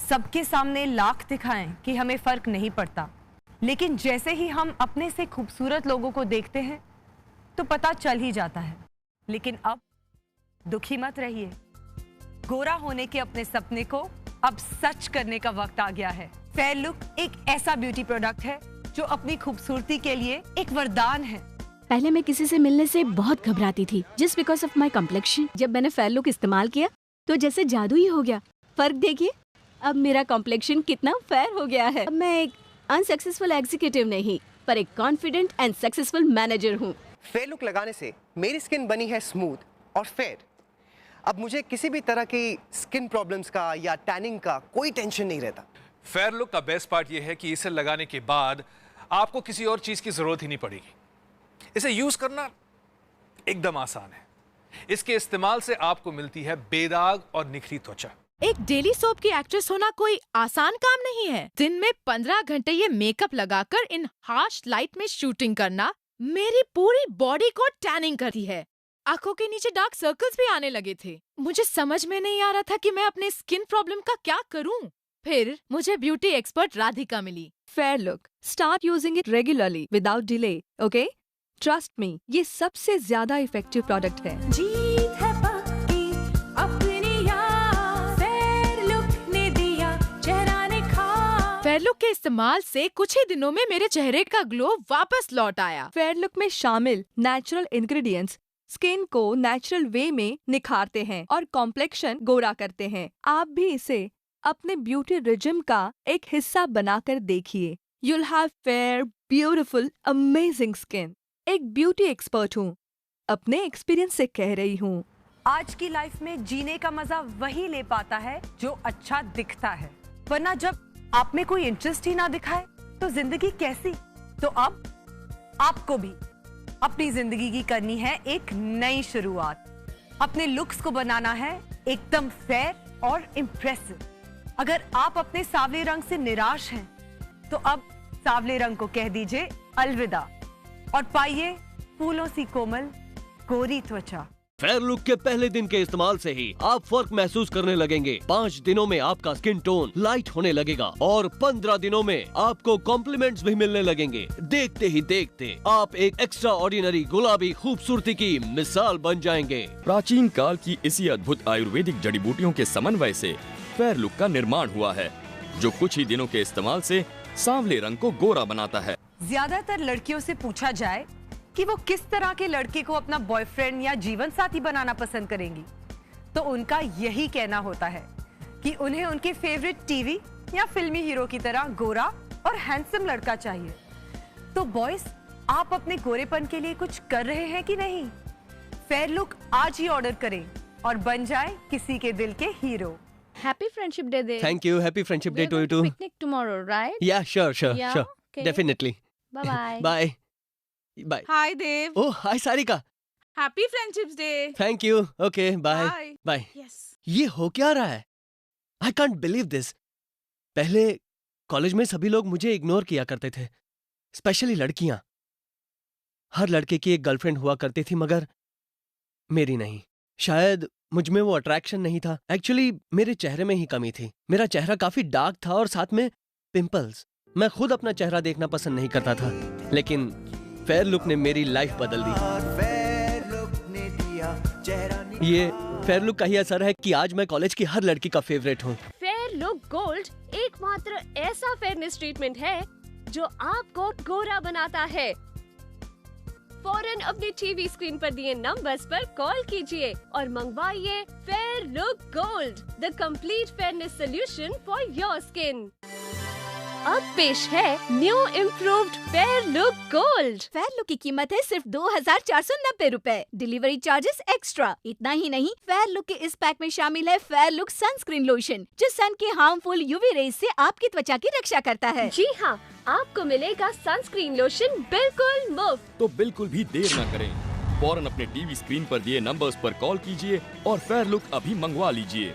सबके सामने लाख दिखाएं कि हमें फर्क नहीं पड़ता, लेकिन जैसे ही हम अपने से खूबसूरत लोगों को देखते हैं तो पता चल ही जाता है। लेकिन अब दुखी मत रहिए, गोरा होने के अपने सपने को अब सच करने का वक्त आ गया है। फेयर लुक एक ऐसा ब्यूटी प्रोडक्ट है जो अपनी खूबसूरती के लिए एक वरदान है। पहले मैं किसी से मिलने से बहुत घबराती थी just because of my complexion. जब मैंने फेयर लुक इस्तेमाल किया तो जैसे जादू ही हो गया। फर्क देखिए, अब मेरा कॉम्प्लेक्शन कितना फेयर हो गया है। अब मैं एक अनसक्सेसफुल एग्जीक्यूटिव नहीं पर एक कॉन्फिडेंट एंड सक्सेसफुल मैनेजर हूँ। फेयर लुक लगाने से मेरी स्किन बनी है स्मूथ और फेयर। अब मुझे किसी भी तरह की स्किन प्रॉब्लम्स का या टैनिंग का कोई टेंशन नहीं रहता। फेयर लुक का बेस्ट पार्ट यह है कि इसे लगाने के बाद आपको किसी और चीज की जरूरत ही नहीं पड़ेगी। इसे यूज करना एकदम आसान है। इसके इस्तेमाल से आपको मिलती है बेदाग और निखरी त्वचा। एक डेली सोप की एक्ट्रेस होना कोई आसान काम नहीं है। दिन में 15 घंटे ये मेकअप लगाकर इन हार्श लाइट में शूटिंग करना मेरी पूरी बॉडी को टैनिंग करती है। आंखों के नीचे डार्क सर्कल्स भी आने लगे थे। मुझे समझ में नहीं आ रहा था कि मैं अपने स्किन प्रॉब्लम का क्या करूं। फिर मुझे ब्यूटी एक्सपर्ट राधिका मिली। Fair look, start using it regularly without delay, okay? Trust me, ये सबसे ज्यादा इफेक्टिव प्रोडक्ट है। जीत है पक्की, अपनी याद, फेयर लुक ने दिया चेहरा निखार। फेयर लुक के इस्तेमाल से कुछ ही दिनों में मेरे चेहरे का ग्लो वापस लौट आया। फेयर लुक में शामिल नेचुरल इंग्रेडिएंट्स स्किन को नेचुरल वे में निखारते हैं और कॉम्प्लेक्शन गोरा करते हैं। आप भी इसे अपने ब्यूटी रिजिम का एक हिस्सा बनाकर देखिए। You'll have fair, beautiful, amazing skin. एक ब्यूटी एक्सपर्ट हूँ, अपने एक्सपीरियंस से कह रही हूँ। आज की लाइफ में जीने का मजा वही ले पाता है जो अच्छा दिखता है, वरना जब आप में कोई इंटरेस्ट ही ना दिखाए तो जिंदगी कैसी। तो अब आपको भी अपनी जिंदगी की करनी है एक नई शुरुआत। अपने लुक्स को बनाना है एकदम फेयर और इम्प्रेसिव। अगर आप अपने सांवले रंग से निराश हैं तो अब सांवले रंग को कह दीजिए अलविदा और पाइए फूलों सी कोमल गोरी त्वचा। फेयर लुक के पहले दिन के इस्तेमाल से ही आप फर्क महसूस करने लगेंगे। 5 दिनों में आपका स्किन टोन लाइट होने लगेगा और 15 दिनों में आपको कॉम्प्लीमेंट्स भी मिलने लगेंगे। देखते ही देखते आप एक एक्स्ट्रा ऑर्डिनरी गुलाबी खूबसूरती की मिसाल बन जाएंगे। प्राचीन काल की इसी अद्भुत आयुर्वेदिक जड़ी बूटियों के समन्वय से फेयर लुक का निर्माण हुआ है, जो कुछ ही दिनों के इस्तेमाल से सांवले रंग को गोरा बनाता है। ज्यादातर लड़कियों से पूछा जाए कि वो किस तरह के लड़के को अपना बॉयफ्रेंड या जीवन साथी बनाना पसंद करेंगी, तो उनका यही कहना होता है कि उन्हें उनके फेवरेट टीवी या फिल्मी हीरो की तरह गोरा और हैंडसम लड़का चाहिए। तो बॉयज, आप अपने गोरेपन के लिए कुछ कर रहे हैं कि नहीं? फेयर लुक आज ही ऑर्डर करें और बन जाए किसी के दिल के hero. Happy Friendship Day there. Thank you. Happy Friendship Day We're to you going to too. picnic tomorrow, right? Yeah, sure. Yeah, okay. Definitely. Bye-bye. Bye. Hi Dev. Oh, hi Sarika. Happy friendships day. Thank you. Okay, bye. Bye. Yes. ये हो क्या रहा है? I can't believe this. पहले college में सभी लोग मुझे इग्नोर किया करते थे, स्पेशली लड़कियां। हर लड़के की एक गर्लफ्रेंड हुआ करती थी, मगर मेरी नहीं। शायद मुझ में वो अट्रैक्शन नहीं था। एक्चुअली मेरे चेहरे में ही कमी थी। मेरा चेहरा काफी डार्क था और साथ में पिंपल्स। मैं खुद अपना चेहरा देखना पसंद नहीं करता था, लेकिन फेयर लुक ने मेरी लाइफ बदल दी। ये फेयर लुक का ही असर है कि आज मैं कॉलेज की हर लड़की का फेवरेट हूँ। फेयर लुक गोल्ड एकमात्र ऐसा फेयरनेस ट्रीटमेंट है जो आपको गोरा बनाता है। फौरन अपने टीवी स्क्रीन पर दिए नंबर्स पर कॉल कीजिए और मंगवाइए fair look gold, the complete fairness solution for your skin. अब पेश है new improved fair look gold. Fair look की कीमत है सिर्फ 2490 रुपए, डिलीवरी चार्जेस एक्स्ट्रा। इतना ही नहीं, फेयर लुक के इस पैक में शामिल है फेयर लुक सनस्क्रीन लोशन, जो सन के हार्मफुल यूवी रेज से आपकी त्वचा की रक्षा करता है। जी हाँ, आपको मिलेगा सनस्क्रीन लोशन बिल्कुल मुफ्त। तो बिल्कुल भी देर न करें, फौरन अपने टीवी स्क्रीन पर दिए नंबर्स पर कॉल कीजिए और फेयर लुक अभी मंगवा लीजिए।